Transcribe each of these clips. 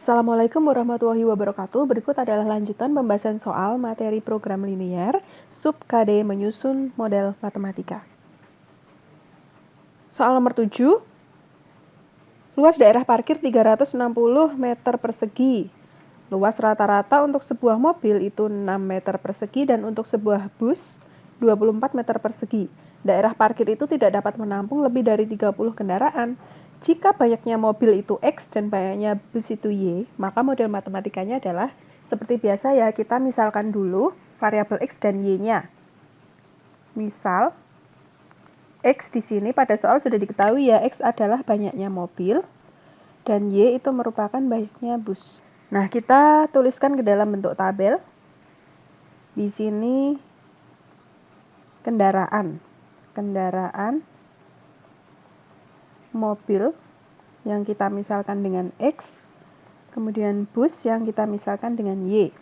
Assalamualaikum warahmatullahi wabarakatuh. Berikut adalah lanjutan pembahasan soal materi program linear sub KD menyusun model matematika. Soal nomor 7. Luas daerah parkir 360 meter persegi. Luas rata-rata untuk sebuah mobil itu 6 meter persegi dan untuk sebuah bus 24 meter persegi. Daerah parkir itu tidak dapat menampung lebih dari 30 kendaraan. Jika banyaknya mobil itu X dan banyaknya bus itu Y, maka model matematikanya adalah seperti biasa ya, kita misalkan dulu variabel X dan Y-nya. Misal, X di sini pada soal sudah diketahui ya, X adalah banyaknya mobil dan Y itu merupakan banyaknya bus. Nah, kita tuliskan ke dalam bentuk tabel. Di sini kendaraan mobil yang kita misalkan dengan X, kemudian bus yang kita misalkan dengan Y.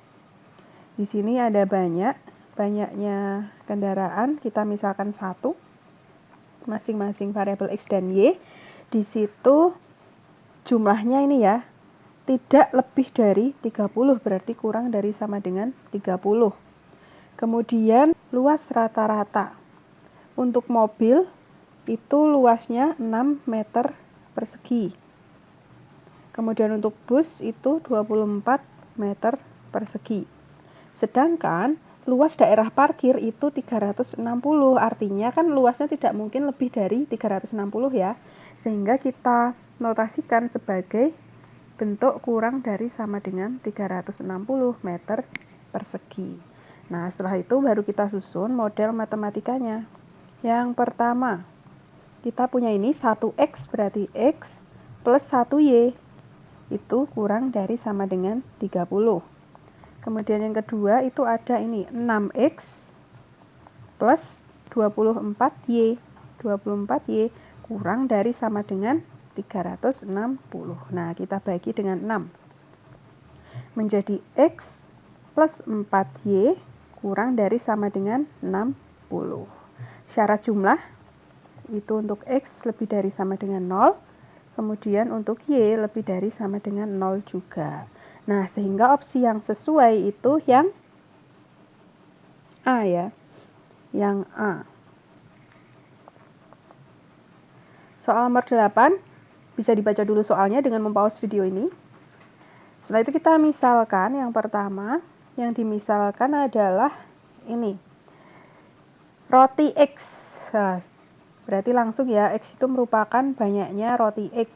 Di sini ada banyaknya kendaraan, kita misalkan 1, masing-masing variabel X dan Y. Di situ jumlahnya ini ya, tidak lebih dari 30, berarti kurang dari sama dengan 30. Kemudian luas rata-rata. Untuk mobil itu luasnya 6 meter persegi. Kemudian untuk bus itu 24 meter persegi. Sedangkan luas daerah parkir itu 360, artinya kan luasnya tidak mungkin lebih dari 360 ya. Sehingga kita notasikan sebagai bentuk kurang dari sama dengan 360 meter persegi. Nah, setelah itu baru kita susun model matematikanya. Yang pertama, kita punya ini 1X berarti X plus 1Y itu kurang dari sama dengan 30. Kemudian yang kedua itu ada ini 6X plus 24Y. 24Y kurang dari sama dengan 360. Nah, kita bagi dengan 6. Menjadi X plus 4Y kurang dari sama dengan 60. Syarat jumlah itu untuk X lebih dari sama dengan 0, kemudian untuk Y lebih dari sama dengan 0 juga. Nah, sehingga opsi yang sesuai itu yang A ya, yang A. Soal nomor 8, bisa dibaca dulu soalnya dengan mempause video ini. Setelah itu kita misalkan yang pertama, yang dimisalkan adalah ini, roti X. Nah, berarti langsung ya, X itu merupakan banyaknya roti X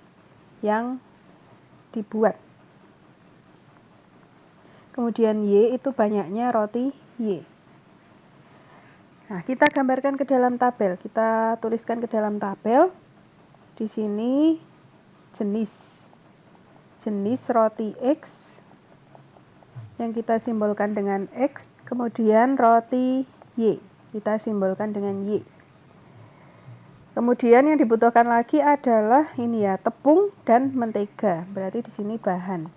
yang dibuat. Kemudian Y itu banyaknya roti Y. Nah, kita gambarkan ke dalam tabel. Kita tuliskan ke dalam tabel. Di sini jenis roti X yang kita simbolkan dengan X. Kemudian roti Y kita simbolkan dengan Y. Kemudian yang dibutuhkan lagi adalah ini ya, tepung dan mentega. Berarti di sini bahan.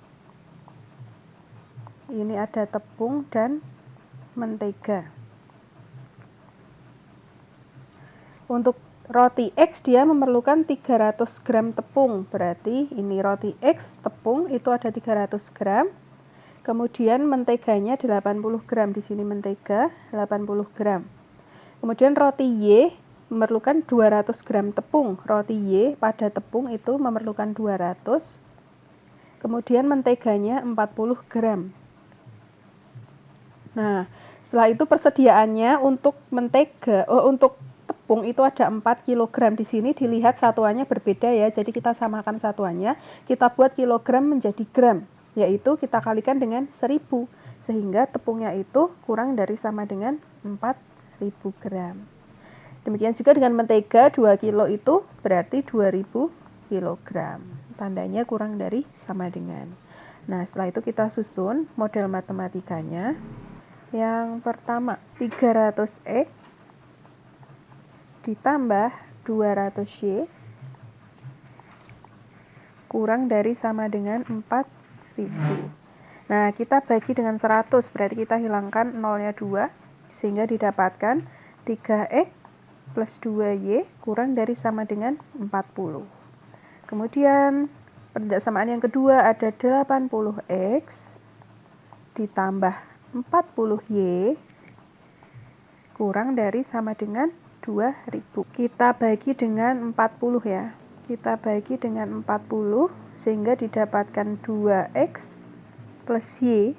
Ini ada tepung dan mentega. Untuk roti X dia memerlukan 300 gram tepung. Berarti ini roti X, tepung itu ada 300 gram. Kemudian menteganya 80 gram. Di sini mentega 80 gram. Kemudian roti Y memerlukan 200 gram tepung. Roti Y pada tepung itu memerlukan 200. Kemudian menteganya 40 gram. Nah, setelah itu persediaannya untuk untuk tepung itu ada 4 kg. Di sini dilihat satuannya berbeda ya. Jadi kita samakan satuannya. Kita buat kilogram menjadi gram, yaitu kita kalikan dengan 1000. Sehingga tepungnya itu kurang dari sama dengan 4000 gram. Demikian juga dengan mentega 2 kilo itu berarti 2000 kg. Tandanya kurang dari sama dengan. Nah, setelah itu kita susun model matematikanya. Yang pertama, 300X ditambah 200Y kurang dari sama dengan 4000. Nah, kita bagi dengan 100, berarti kita hilangkan 0-nya 2, sehingga didapatkan 3X plus 2Y kurang dari sama dengan 40. Kemudian Pertidaksamaan yang kedua ada 80X ditambah 40Y kurang dari sama dengan 2000. Kita bagi dengan 40 ya. Kita bagi dengan 40 sehingga didapatkan 2X plus Y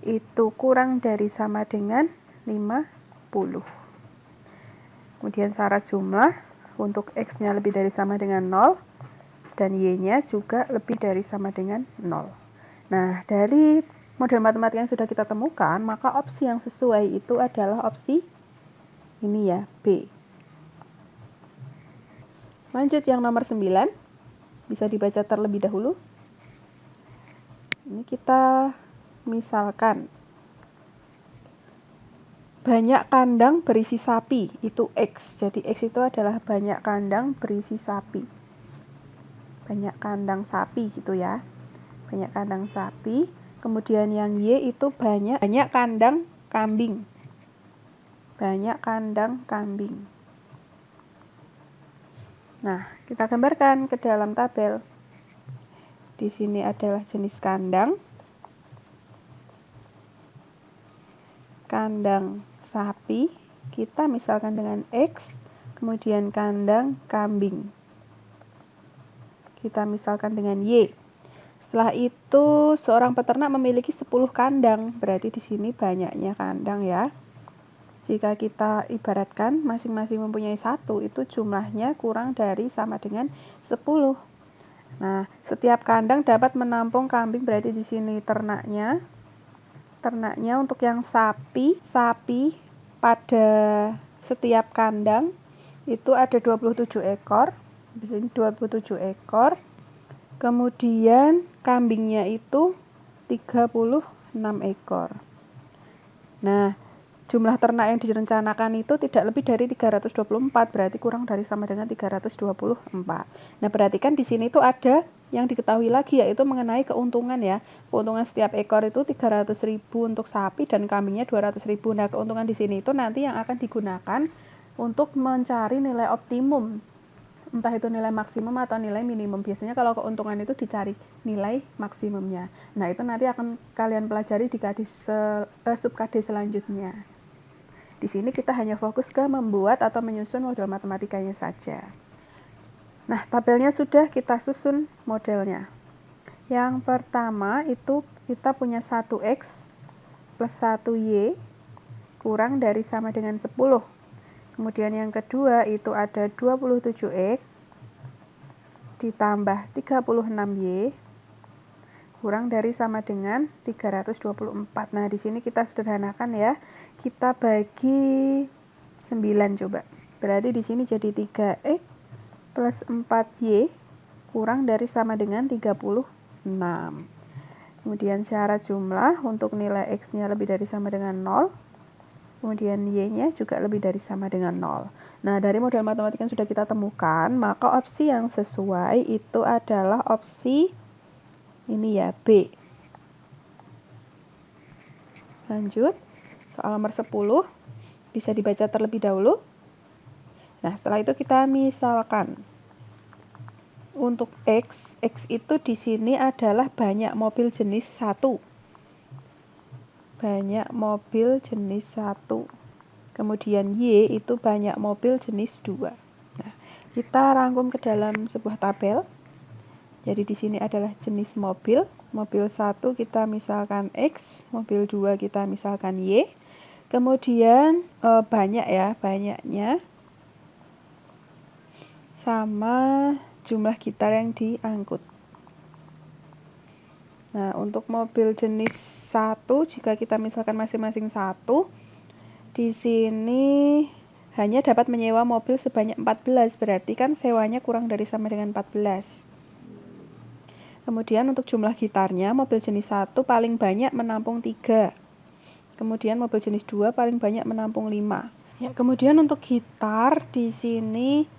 itu kurang dari sama dengan 50. Kemudian syarat jumlah untuk X-nya lebih dari sama dengan 0 dan Y-nya juga lebih dari sama dengan 0. Nah, dari model matematika yang sudah kita temukan, maka opsi yang sesuai itu adalah opsi ini ya, B. Lanjut yang nomor 9, bisa dibaca terlebih dahulu. Ini kita misalkan banyak kandang berisi sapi, itu X. Jadi X itu adalah banyak kandang berisi sapi. Banyak kandang sapi gitu ya. Banyak kandang sapi. Kemudian yang Y itu banyak kandang kambing. Banyak kandang kambing. Nah, kita gambarkan ke dalam tabel. Di sini adalah jenis kandang. Kandang sapi, kita misalkan dengan X, kemudian kandang kambing. Kita misalkan dengan Y. Setelah itu, seorang peternak memiliki 10 kandang, berarti di sini banyaknya kandang ya. Jika kita ibaratkan masing-masing mempunyai 1, itu jumlahnya kurang dari sama dengan 10. Nah, setiap kandang dapat menampung kambing, berarti di sini ternaknya untuk yang sapi pada setiap kandang itu ada 27 ekor. Di sini 27 ekor. Kemudian kambingnya itu 36 ekor. Nah, jumlah ternak yang direncanakan itu tidak lebih dari 324, berarti kurang dari sama dengan 324. Nah, perhatikan di sini itu ada yang diketahui lagi, yaitu mengenai keuntungan ya. Keuntungan setiap ekor itu 300.000 untuk sapi dan kambingnya 200.000. Nah, keuntungan di sini itu nanti yang akan digunakan untuk mencari nilai optimum. Entah itu nilai maksimum atau nilai minimum. Biasanya kalau keuntungan itu dicari nilai maksimumnya. Nah, itu nanti akan kalian pelajari di sub-KD selanjutnya. Di sini kita hanya fokus ke membuat atau menyusun model matematikanya saja. Nah, tabelnya sudah kita susun modelnya. Yang pertama itu kita punya 1X plus 1Y kurang dari sama dengan 10. Kemudian yang kedua itu ada 27X ditambah 36Y kurang dari sama dengan 324. Nah, di sini kita sederhanakan ya. Kita bagi 9 coba. Berarti di sini jadi 3X plus 4Y kurang dari sama dengan 36. Kemudian syarat jumlah untuk nilai X-nya lebih dari sama dengan 0. Kemudian Y-nya juga lebih dari sama dengan 0. Nah, dari model matematika yang sudah kita temukan, maka opsi yang sesuai itu adalah opsi ini ya, B. Lanjut, soal nomor 10 bisa dibaca terlebih dahulu. Nah, setelah itu kita misalkan untuk X itu di sini adalah banyak mobil jenis 1. Banyak mobil jenis 1. Kemudian Y itu banyak mobil jenis 2. Nah, kita rangkum ke dalam sebuah tabel. Jadi di sini adalah jenis mobil. Mobil 1 kita misalkan X, mobil 2 kita misalkan Y. Kemudian banyak ya, banyaknya sama jumlah gitar yang diangkut. Nah, untuk mobil jenis 1, jika kita misalkan masing-masing 1, di sini hanya dapat menyewa mobil sebanyak 14, berarti kan sewanya kurang dari sama dengan 14. Kemudian untuk jumlah gitarnya, mobil jenis 1 paling banyak menampung 3. Kemudian mobil jenis 2 paling banyak menampung 5. Ya, kemudian untuk gitar di sini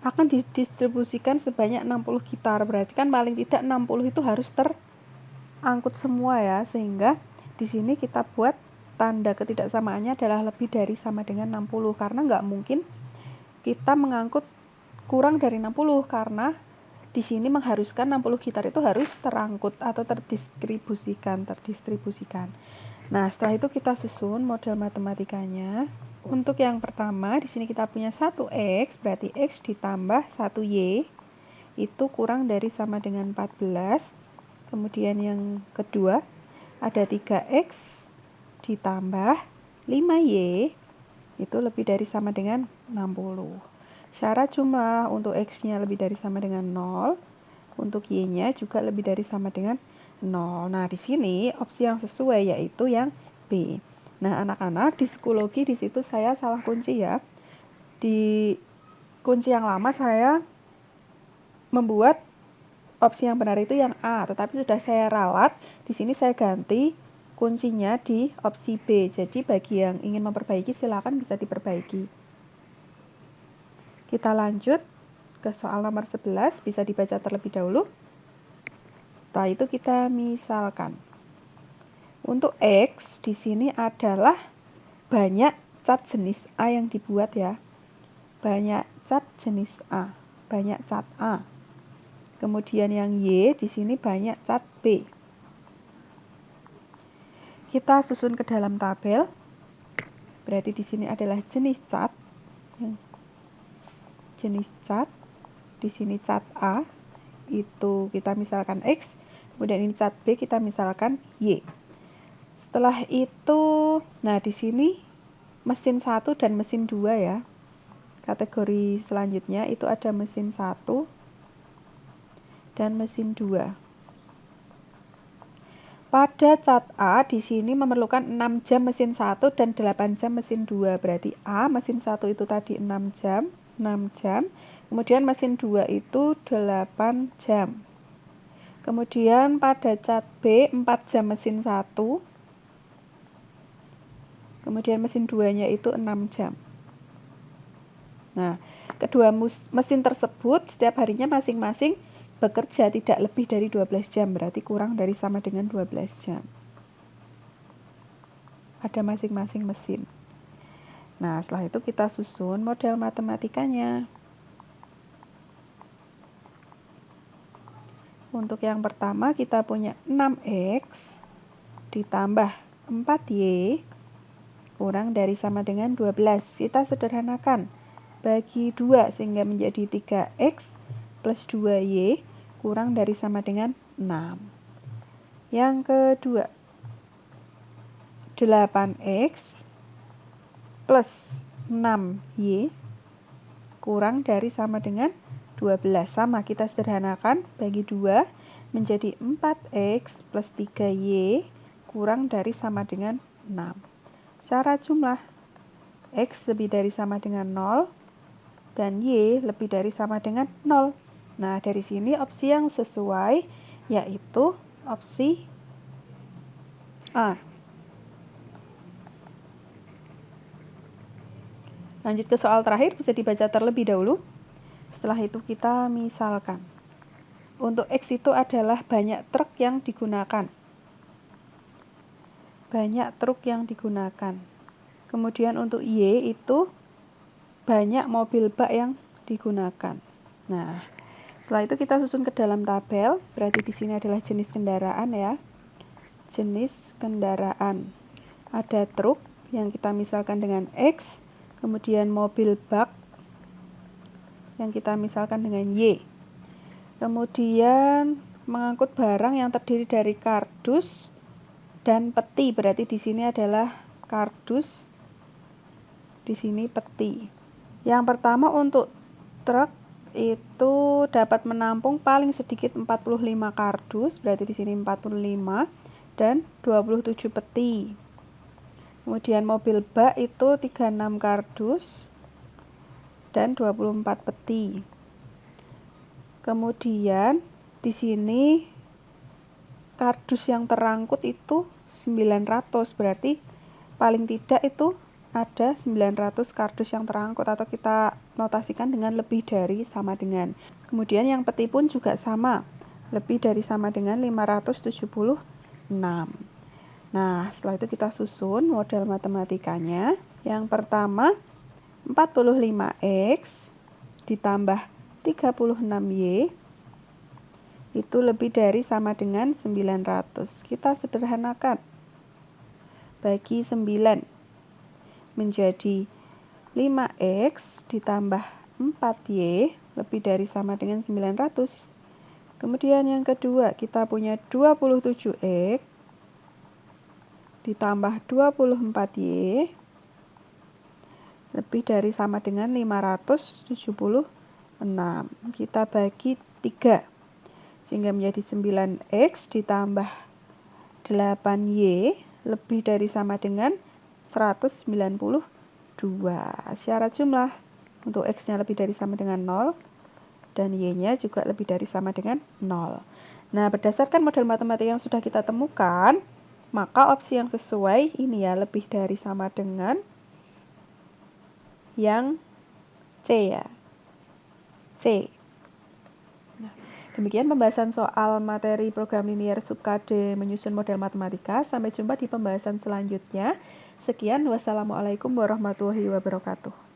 akan didistribusikan sebanyak 60 gitar. Berarti kan paling tidak 60 itu harus terangkut semua ya, sehingga di sini kita buat tanda ketidaksamaannya adalah lebih dari sama dengan 60, karena nggak mungkin kita mengangkut kurang dari 60, karena di sini mengharuskan 60 gitar itu harus terangkut atau terdistribusikan. Nah, setelah itu kita susun model matematikanya. Untuk yang pertama, di sini kita punya 1x, berarti x ditambah 1y, itu kurang dari sama dengan 14. Kemudian yang kedua, ada 3x ditambah 5y, itu lebih dari sama dengan 60. Syarat jumlah untuk x-nya lebih dari sama dengan 0, untuk y-nya juga lebih dari sama dengan 0. Nah, di sini opsi yang sesuai yaitu yang B. Nah, anak-anak di psikologi di situ saya salah kunci ya. Di kunci yang lama saya membuat opsi yang benar itu yang A, tetapi sudah saya ralat. Di sini saya ganti kuncinya di opsi B. Jadi bagi yang ingin memperbaiki silakan bisa diperbaiki. Kita lanjut ke soal nomor 11, bisa dibaca terlebih dahulu. Setelah itu kita misalkan. Untuk X di sini adalah banyak cat jenis A yang dibuat ya. Banyak cat jenis A, banyak cat A. Kemudian yang Y di sini banyak cat B. Kita susun ke dalam tabel. Berarti di sini adalah jenis cat. Jenis cat. Di sini cat A itu kita misalkan X. Kemudian ini cat B kita misalkan Y. Setelah itu, nah di sini mesin 1 dan mesin 2 ya. Kategori selanjutnya itu ada mesin 1 dan mesin 2. Pada cat A di sini memerlukan 6 jam mesin 1 dan 8 jam mesin 2. Berarti A mesin 1 itu tadi 6 jam. Kemudian mesin 2 itu 8 jam. Kemudian pada cat B 4 jam mesin 1. Kemudian mesin 2-nya itu 6 jam. Nah, kedua mesin tersebut setiap harinya masing-masing bekerja tidak lebih dari 12 jam, berarti kurang dari sama dengan 12 jam. Ada masing-masing mesin. Nah, setelah itu kita susun model matematikanya. Untuk yang pertama kita punya 6x ditambah 4y kurang dari sama dengan 12. Kita sederhanakan. Bagi 2 sehingga menjadi 3x plus 2y kurang dari sama dengan 6. Yang kedua, 8x plus 6y kurang dari sama dengan 12. Sama, kita sederhanakan. Bagi 2 menjadi 4x plus 3y kurang dari sama dengan 6. Syarat jumlah x lebih dari sama dengan 0 dan y lebih dari sama dengan 0. Nah, dari sini opsi yang sesuai yaitu opsi A. Lanjut ke soal terakhir, bisa dibaca terlebih dahulu. Setelah itu kita misalkan. Untuk X itu adalah banyak truk yang digunakan. Banyak truk yang digunakan. Kemudian untuk Y itu banyak mobil bak yang digunakan. Nah, setelah itu kita susun ke dalam tabel. Berarti di sini adalah jenis kendaraan ya. Jenis kendaraan. Ada truk yang kita misalkan dengan X, kemudian mobil bak yang kita misalkan dengan Y. Kemudian mengangkut barang yang terdiri dari kardus dan peti. Berarti di sini adalah kardus, di sini peti. Yang pertama untuk truk itu dapat menampung paling sedikit 45 kardus, berarti di sini 45 dan 27 peti. Kemudian mobil bak itu 36 kardus dan 24 peti. Kemudian di sini kardus yang terangkut itu 900, berarti paling tidak itu ada 900 kardus yang terangkut, atau kita notasikan dengan lebih dari sama dengan. Kemudian yang peti pun juga sama, lebih dari sama dengan 576. Nah, setelah itu kita susun model matematikanya. Yang pertama 45x ditambah 36y itu lebih dari sama dengan 900. Kita sederhanakan. Bagi 9 menjadi 5x ditambah 4y lebih dari sama dengan 900. Kemudian yang kedua, kita punya 27x ditambah 24y lebih dari sama dengan 576. Kita bagi 3 sehingga menjadi 9x ditambah 8y lebih dari sama dengan 192. Syarat jumlah untuk x-nya lebih dari sama dengan 0 dan y-nya juga lebih dari sama dengan 0. Nah, berdasarkan model matematik yang sudah kita temukan, maka opsi yang sesuai ini ya, lebih dari sama dengan yang C ya. C. Nah, demikian pembahasan soal materi program linier sub-KD menyusun model matematika. Sampai jumpa di pembahasan selanjutnya. Sekian, wassalamualaikum warahmatullahi wabarakatuh.